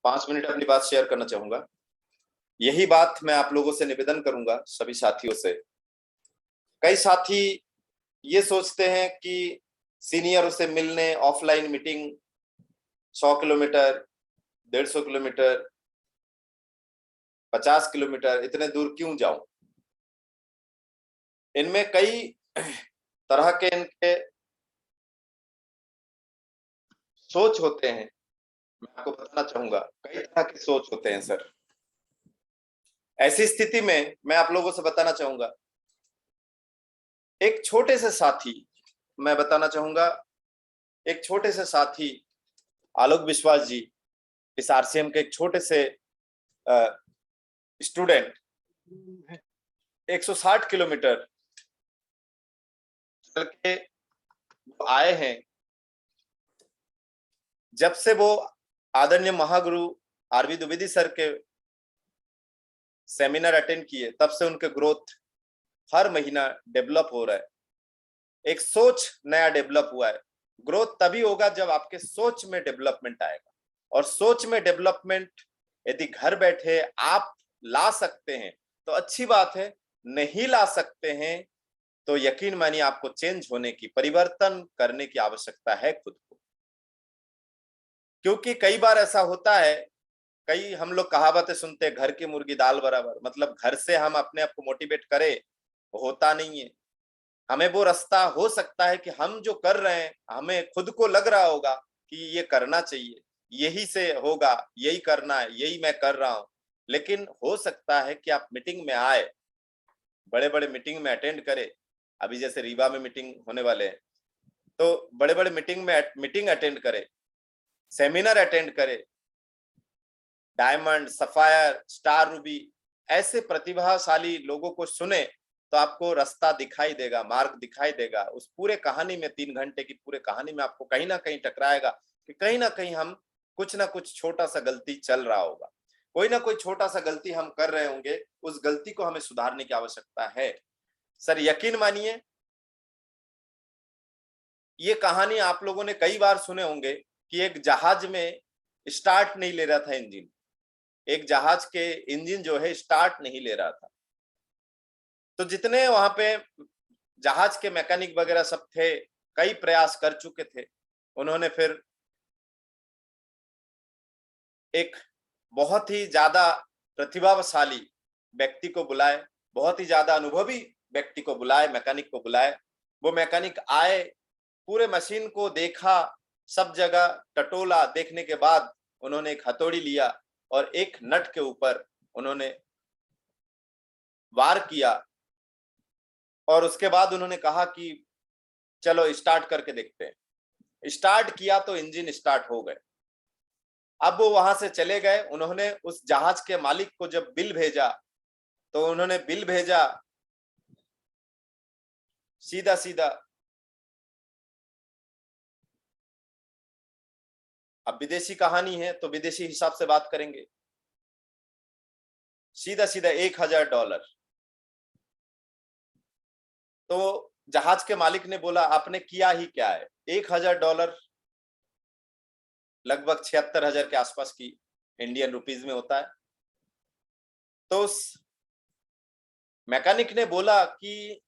5 minute अपनी बात share करना चाहूंगा। यही बात मैं आप लोगों से निवेदन करूंगा, सभी साथियों से। कई साथी ये सोचते हैं कि सीनियर से मिलने offline meeting 100 kilometre, 150 kilometre, 50 kilometre इतने दूर क्यों जाऊं। इनमें कई तरह के इनके सोच होते हैं। मैं आपको बताना चाहूंगा, कई तरह के सोच होते हैं सर। ऐसी स्थिति में मैं आप लोगों से बताना चाहूंगा, एक छोटे से साथी, मैं बताना चाहूंगा, एक छोटे से साथी आलोक विश्वास जी, इस आरसीएम के एक छोटे से स्टूडेंट 160 किलोमीटर चल के आए हैं। जब से वो आदरणीय महागुरु आरवी द्विवेदी सर के सेमिनार अटेंड किए, तब से उनके ग्रोथ हर महीना डेवलप हो रहा है। एक सोच नया डेवलप हुआ है। ग्रोथ तभी होगा जब आपके सोच में डेवलपमेंट आएगा, और सोच में डेवलपमेंट यदि घर बैठे आप ला सकते हैं तो अच्छी बात है, नहीं ला सकते हैं तो यकीन मानिए आपको चेंज होने की, परिवर्तन करने की आवश्यकता है खुद को। क्योंकि कई बार ऐसा होता है, कई हम लोग कहावतें सुनते हैं, घर की मुर्गी दाल बराबर, मतलब घर से हम अपने आप को मोटिवेट करें, वो होता नहीं है। हमें वो रास्ता हो सकता है कि हम जो कर रहे हैं, हमें खुद को लग रहा होगा कि ये करना चाहिए, यही से होगा, यही करना है, यही मैं कर रहा हूं। लेकिन हो सकता है कि आप मीटिंग में आए, बड़े बड़े मीटिंग में अटेंड करें। अभी जैसे रीवा में मीटिंग होने वाले हैं, तो बड़े बड़े मीटिंग अटेंड करें, सेमिनार अटेंड करें, डायमंड, सफायर, स्टार रूबी, ऐसे प्रतिभाशाली लोगों को सुने तो आपको रास्ता दिखाई देगा, मार्ग दिखाई देगा। उस पूरे कहानी में, 3 घंटे की पूरे कहानी में आपको कहीं ना कहीं टकराएगा कि कहीं ना कहीं हम कुछ ना कुछ छोटा सा गलती चल रहा होगा, कोई ना कोई छोटा सा गलती हम कर रहे होंगे, उस गलती को हमें सुधारने की आवश्यकता है। सर यकीन मानिए, ये कहानी आप लोगों ने कई बार सुने होंगे कि एक जहाज में स्टार्ट नहीं ले रहा था इंजन, एक जहाज के इंजन जो है स्टार्ट नहीं ले रहा था। तो जितने वहां पे जहाज के मैकेनिक वगैरह सब थे, कई प्रयास कर चुके थे। उन्होंने फिर एक बहुत ही ज्यादा प्रतिभाशाली व्यक्ति को बुलाए, बहुत ही ज्यादा अनुभवी व्यक्ति को बुलाए, मैकेनिक को बुलाए। वो मैकेनिक आए, पूरे मशीन को देखा, सब जगह टटोला, देखने के बाद उन्होंने एक हथौड़ी लिया और एक नट के ऊपर उन्होंने वार किया, और उसके बाद उन्होंने कहा कि चलो स्टार्ट करके देखते हैं। स्टार्ट किया तो इंजन स्टार्ट हो गए। अब वो वहां से चले गए। उन्होंने उस जहाज के मालिक को जब बिल भेजा, तो उन्होंने बिल भेजा सीधा सीधा, अब विदेशी कहानी है तो विदेशी हिसाब से बात करेंगे, सीधा सीधा $1000। तो जहाज के मालिक ने बोला आपने किया ही क्या है। $1000 लगभग 76,000 के आसपास की इंडियन रुपीज में होता है। तो उस मैकेनिक ने बोला कि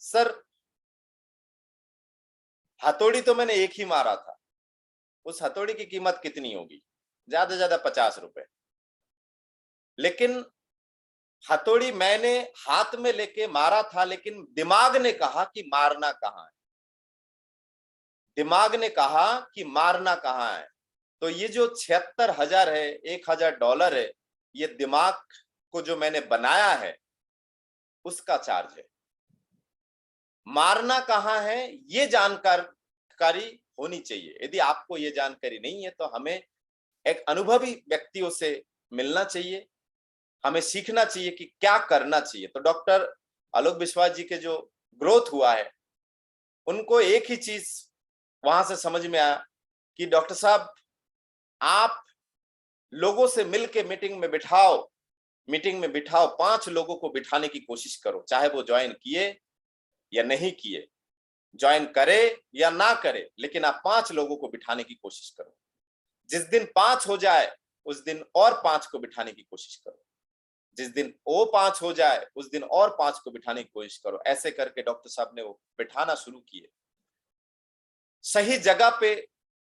सर हथौड़ी तो मैंने एक ही मारा था, उस हथौड़ी की कीमत कितनी होगी, ज्यादा ज्यादा 50 रुपए, लेकिन हथौड़ी मैंने हाथ में लेके मारा था, लेकिन दिमाग ने कहा कि मारना कहाँ है, दिमाग ने कहा कि मारना कहाँ है। तो ये जो 76,000 है, $1000 है, ये दिमाग को जो मैंने बनाया है उसका चार्ज है। मारना कहाँ है ये जानकारी होनी चाहिए। यदि आपको ये जानकारी नहीं है तो हमें एक अनुभवी व्यक्तियों से मिलना चाहिए, हमें सीखना चाहिए कि क्या करना चाहिए। तो डॉक्टर आलोक विश्वास जी के जो ग्रोथ हुआ है, उनको एक ही चीज वहां से समझ में आया कि डॉक्टर साहब आप लोगों से मिलके मीटिंग में बिठाओ, 5 लोगों को बिठाने की कोशिश करो, चाहे वो ज्वाइन किए या नहीं किए, ज्वाइन करे या ना करे, लेकिन आप 5 लोगों को बिठाने की कोशिश करो। जिस दिन 5 हो जाए उस दिन और 5 को बिठाने की कोशिश करो। जिस दिन वो 5 हो जाए उस दिन और 5 को बिठाने की कोशिश करो। ऐसे करके डॉक्टर साहब ने वो बिठाना शुरू किए। सही जगह पे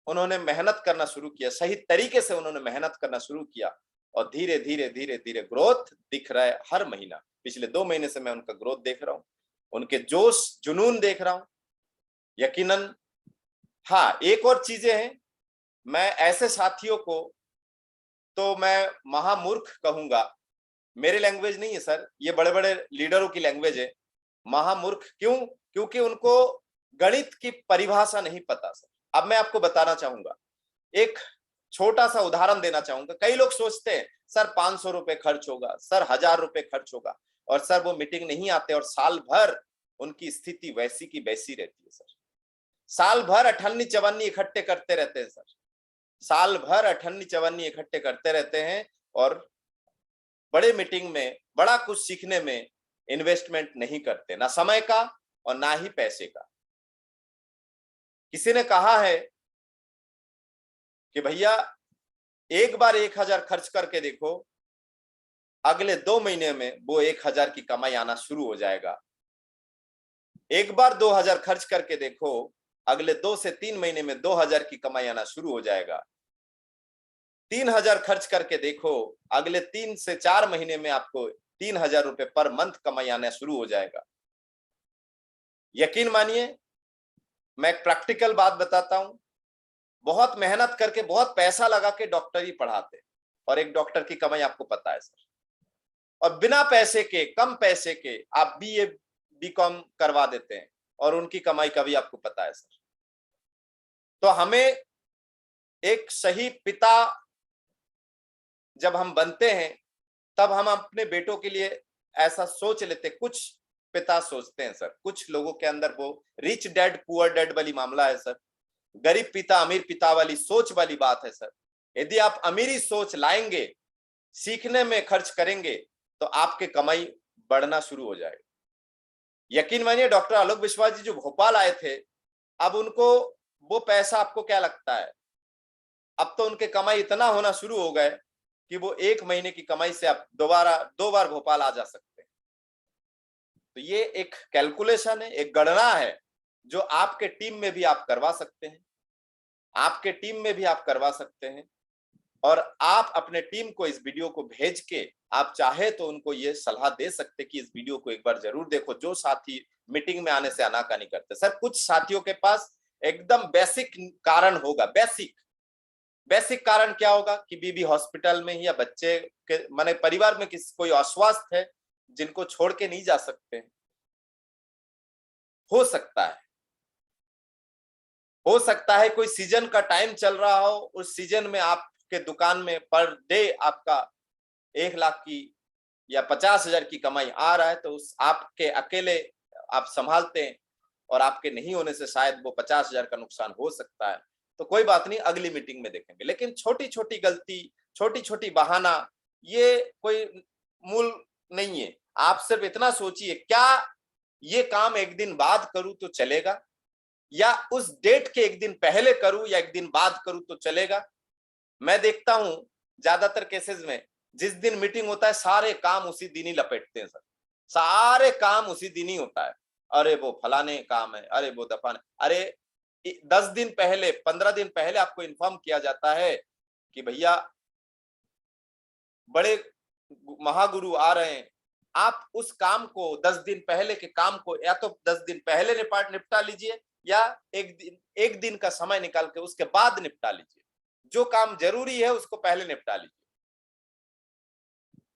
उन्होंने मेहनत करना शुरू किया, सही तरीके से उन्होंने मेहनत करना शुरू किया और धीरे धीरे धीरे धीरे ग्रोथ दिख रहा है हर महीना। पिछले 2 महीने से मैं उनका ग्रोथ देख रहा हूं, उनके जोश जुनून देख रहा हूं। यकीनन हाँ, एक और चीजें हैं, मैं ऐसे साथियों को तो मैं महामूर्ख कहूंगा। मेरी लैंग्वेज नहीं है सर, ये बड़े बड़े लीडरों की लैंग्वेज है। महामूर्ख क्यों? क्योंकि उनको गणित की परिभाषा नहीं पता सर। अब मैं आपको बताना चाहूंगा, एक छोटा सा उदाहरण देना चाहूंगा। कई लोग सोचते हैं सर 500 रुपए खर्च होगा, सर 1000 रुपए खर्च होगा, और सर वो मीटिंग नहीं आते और साल भर उनकी स्थिति वैसी की वैसी रहती है सर। साल भर अठन्नी चवन्नी इकट्ठे करते रहते हैं सर, साल भर अठन्नी चवन्नी इकट्ठे करते रहते हैं और बड़े मीटिंग में बड़ा कुछ सीखने में इन्वेस्टमेंट नहीं करते, ना समय का और ना ही पैसे का। किसी ने कहा है कि भैया एक बार 1000 खर्च करके देखो, अगले 2 महीने में वो 1000 की कमाई आना शुरू हो जाएगा। एक बार 2000 खर्च करके देखो, अगले 2 से 3 महीने में 2000 की कमाई आना शुरू हो जाएगा। 3000 खर्च करके देखो, अगले 3 से 4 महीने में आपको 3000 रुपए पर मंथ कमाई आना शुरू हो जाएगा। यकीन मानिए, मैं एक प्रैक्टिकल बात बताता हूं। बहुत मेहनत करके बहुत पैसा लगा के डॉक्टरी पढ़ाते, और एक डॉक्टर की कमाई आपको पता है सर, और बिना पैसे के, कम पैसे के आप बीए बीकॉम करवा देते हैं और उनकी कमाई का भी आपको पता है सर। तो हमें एक सही पिता जब हम बनते हैं तब हम अपने बेटों के लिए ऐसा सोच लेते। कुछ पिता सोचते हैं सर, कुछ लोगों के अंदर वो रिच डैड पुअर डैड वाली मामला है सर, गरीब पिता अमीर पिता वाली सोच वाली बात है सर। यदि आप अमीरी सोच लाएंगे, सीखने में खर्च करेंगे, तो आपके कमाई बढ़ना शुरू हो जाएगा। यकीन मानिए, डॉक्टर आलोक विश्वास जी जो भोपाल आए थे, अब उनको वो पैसा, आपको क्या लगता है, अब तो उनके कमाई इतना होना शुरू हो गए कि वो 1 महीने की कमाई से आप दोबारा 2 बार भोपाल आ जा सकते हैं। तो ये एक कैलकुलेशन है, एक गणना है जो आपके टीम में भी आप करवा सकते हैं, आपके टीम में भी आप करवा सकते हैं। और आप अपने टीम को इस वीडियो को भेज के आप चाहे तो उनको ये सलाह दे सकते कि इस वीडियो को एक बार जरूर देखो, जो साथी मीटिंग में आने से आनाकानी करते। सर कुछ साथियों के पास एकदम बेसिक कारण होगा, बेसिक कारण क्या होगा कि बीबी हॉस्पिटल में ही, या बच्चे के माने परिवार में किसी कोई अस्वस्थ है जिनको छोड़ के नहीं जा सकते। हो सकता है कोई सीजन का टाइम चल रहा हो, उस सीजन में आपके दुकान में पर डे आपका 1 लाख की या 50,000 की कमाई आ रहा है, तो उस आपके अकेले आप संभालते हैं और आपके नहीं होने से शायद वो 50,000 का नुकसान हो सकता है। तो कोई बात नहीं, अगली मीटिंग में देखेंगे। लेकिन छोटी छोटी गलती, छोटी छोटी बहाना, ये कोई मूल नहीं है। आप सिर्फ इतना सोचिए, क्या ये काम एक दिन बाद करूं तो चलेगा, या उस डेट के एक दिन पहले करूं या एक दिन बाद करूं तो चलेगा। मैं देखता हूं ज्यादातर केसेस में जिस दिन मीटिंग होता है सारे काम उसी दिन ही लपेटते हैं सर, सारे काम उसी दिन ही होता है। अरे वो फलाने काम है, अरे वो दफाने, अरे 10 दिन पहले 15 दिन पहले आपको इन्फॉर्म किया जाता है कि भैया बड़े महागुरु आ रहे हैं। आप उस काम को 10 दिन पहले के काम को या तो 10 दिन पहले निपटा लीजिए, या एक दिन का समय निकाल के उसके बाद निपटा लीजिए। जो काम जरूरी है उसको पहले निपटा लीजिए।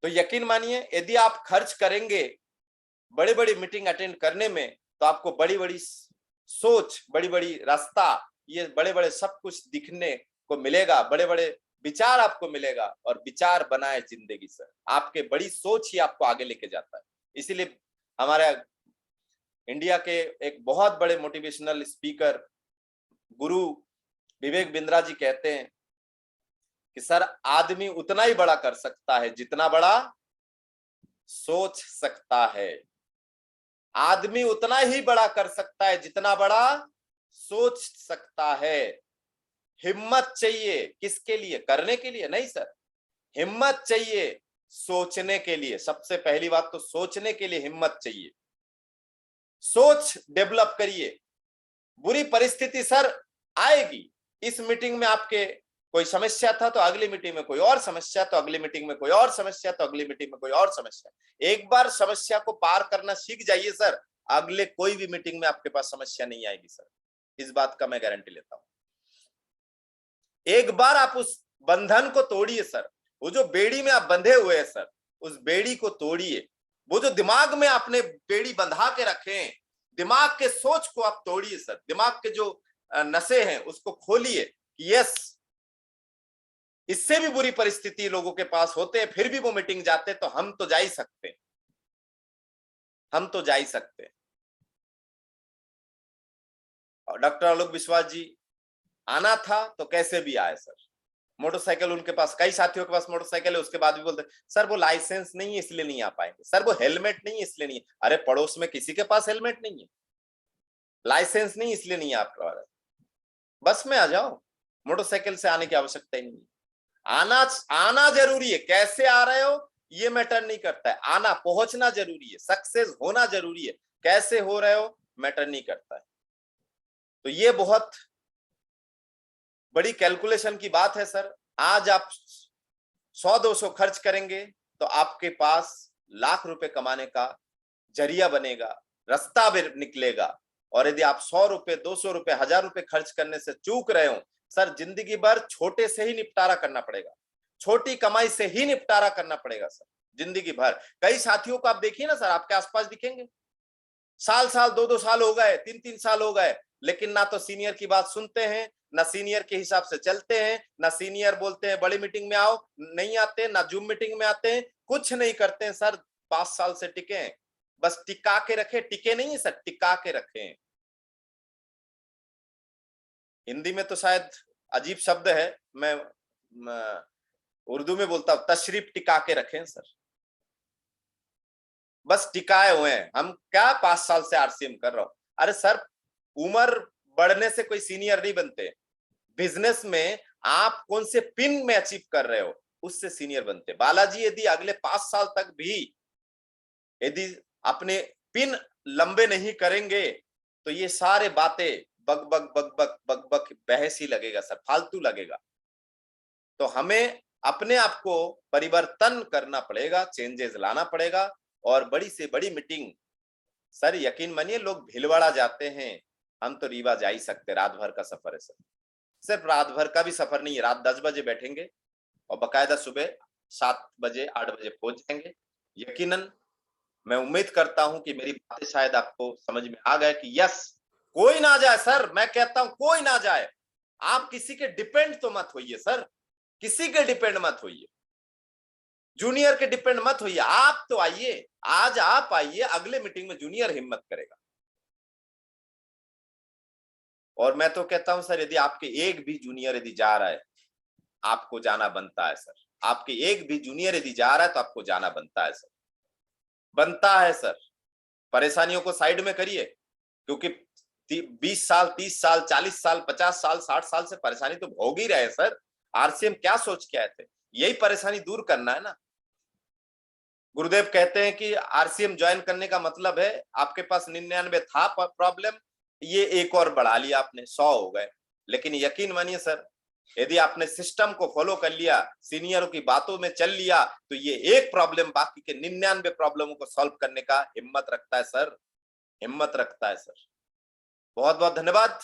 तो यकीन मानिए, यदि आप खर्च करेंगे बड़ी बड़ी मीटिंग अटेंड करने में, तो आपको बड़ी बड़ी सोच, बड़ी बड़ी रास्ता, ये बड़े बड़े सब कुछ दिखने को मिलेगा, बड़े बड़े विचार आपको मिलेगा। और विचार बनाए जिंदगी सर, आपके बड़ी सोच ही आपको आगे लेके जाता है। इसीलिए हमारे इंडिया के एक बहुत बड़े मोटिवेशनल स्पीकर गुरु विवेक बिंद्रा जी कहते हैं कि सर आदमी उतना ही बड़ा कर सकता है जितना बड़ा सोच सकता है। आदमी उतना ही बड़ा कर सकता है जितना बड़ा सोच सकता है। हिम्मत चाहिए, किसके लिए? करने के लिए नहीं सर, हिम्मत चाहिए सोचने के लिए। सबसे पहली बात तो सोचने के लिए हिम्मत चाहिए। सोच डेवलप करिए। बुरी परिस्थिति सर आएगी। इस मीटिंग में आपके कोई समस्या था तो अगली मीटिंग में कोई और समस्या, तो अगली मीटिंग में कोई और समस्या, तो अगली मीटिंग में कोई और समस्या। एक बार समस्या को पार करना सीख जाइए सर, अगले कोई भी मीटिंग में आपके पास समस्या नहीं आएगी सर। इस बात का मैं गारंटी लेता हूं। एक बार आप उस बंधन को तोड़िए सर। वो जो बेड़ी में आप बंधे हुए हैं सर, उस बेड़ी को तोड़िए। वो जो दिमाग में आपने बेड़ी बंधा के रखे हैं, दिमाग के सोच को आप तोड़िए सर। दिमाग के जो नसें हैं उसको खोलिए। यस, इससे भी बुरी परिस्थिति लोगों के पास होते हैं, फिर भी वो मीटिंग जाते, तो हम तो जा ही सकते, हम तो जा ही सकते। और डॉक्टर आलोक विश्वास जी आना था तो कैसे भी आए सर। मोटरसाइकिल उनके पास, कई साथियों के पास मोटरसाइकिल है, उसके बाद भी बोलते सर वो लाइसेंस नहीं है इसलिए नहीं आ पाएंगे, सर वो हेलमेट नहीं है इसलिए नहीं। अरे पड़ोस में किसी के पास हेलमेट नहीं है, लाइसेंस नहीं इसलिए नहीं आ पा रहा। बस में आ जाओ, मोटरसाइकिल से आने की आवश्यकता ही नहीं। आना आना जरूरी है, कैसे आ रहे हो ये मैटर नहीं करता है, आना पहुंचना जरूरी है, सक्सेस होना जरूरी है, कैसे हो रहे हो मैटर नहीं करता है। तो ये बहुत बड़ी कैलकुलेशन की बात है सर। आज आप 100-200 खर्च करेंगे तो आपके पास लाख रुपए कमाने का जरिया बनेगा, रास्ता भी निकलेगा। और यदि आप 100 रुपए, 200 रुपए, 1000 रुपए खर्च करने से चूक रहे हो सर, जिंदगी भर छोटे से ही निपटारा करना पड़ेगा, छोटी कमाई से ही निपटारा करना पड़ेगा सर, जिंदगी भर। कई साथियों को आप देखिए ना सर, आपके आसपास दिखेंगे, साल साल 2-2 साल हो गए, 3-3 साल हो गए, लेकिन ना तो सीनियर की बात सुनते हैं, ना सीनियर के हिसाब से चलते हैं, ना सीनियर बोलते हैं बड़ी मीटिंग में आओ, नहीं आते, ना जूम मीटिंग में आते हैं, कुछ नहीं करते हैं सर। 5 साल से टिके हैं, बस टिका के रखे, टिके नहीं है सर, टिका के रखे हैं। हिंदी में तो शायद अजीब शब्द है, मैं उर्दू में बोलता हूं, तशरीफ टिका के रखें सर। बस टिकाए हुए हैं हम। क्या 5 साल से आरसीएम कर रहा हूं? अरे सर, उम्र बढ़ने से कोई सीनियर नहीं बनते। बिजनेस में आप कौन से पिन में अचीव कर रहे हो उससे सीनियर बनते। बालाजी यदि अगले 5 साल तक भी यदि अपने पिन लंबे नहीं करेंगे तो ये सारे बातें bug bug bug bug bug bug बहस ही लगेगा सर, फालतू लगेगा। तो हमें अपने आप को परिवर्तन करना पड़ेगा, चेंजेस लाना पड़ेगा। और बड़ी से बड़ी मीटिंग सर, यकीन मानिए लोग भीलवाड़ा जाते हैं, हम तो रीवा जा ही सकते। रात भर का सफर है सर, सिर्फ रात भर का भी सफर नहीं है। रात 10 बजे बैठेंगे और बकायदा सुबह 7 बजे 8 बजे पहुंच जाएंगे। यकीनन मैं उम्मीद करता हूं कि मेरी बातें शायद आपको समझ में आ गए कि यस, कोई ना जाए सर, मैं कहता हूं कोई ना जाए। आप किसी के डिपेंड तो मत होइए सर, किसी के डिपेंड मत होइए, जूनियर के डिपेंड मत होइए। आप तो आइए, आज आप आइए, अगले मीटिंग में जूनियर हिम्मत करेगा। और मैं तो कहता हूं सर, यदि आपके एक भी जूनियर यदि जा रहा है, आपको जाना बनता है सर। आपके एक भी जूनियर यदि जा रहा है तो आपको जाना बनता है सर, बनता है सर। परेशानियों को साइड में करिए, क्योंकि 20 साल, 30 साल, 40 साल, 50 साल, 60 साल से परेशानी तो भोग ही रहे सर। आरसीएम क्या सोच के आए थे? यही परेशानी दूर करना है ना। गुरुदेव कहते हैं कि आरसीएम ज्वाइन करने का मतलब है आपके पास 99 था प्रॉब्लम, ये एक और बढ़ा लिया आपने, 100 हो गए। लेकिन यकीन मानिए सर, यदि आपने सिस्टम को फॉलो कर लिया, सीनियरों की बातों में चल लिया, तो ये एक प्रॉब्लम बाकी के 99 प्रॉब्लमों को सॉल्व करने का हिम्मत रखता है सर, हिम्मत रखता है सर। बहुत बहुत धन्यवाद।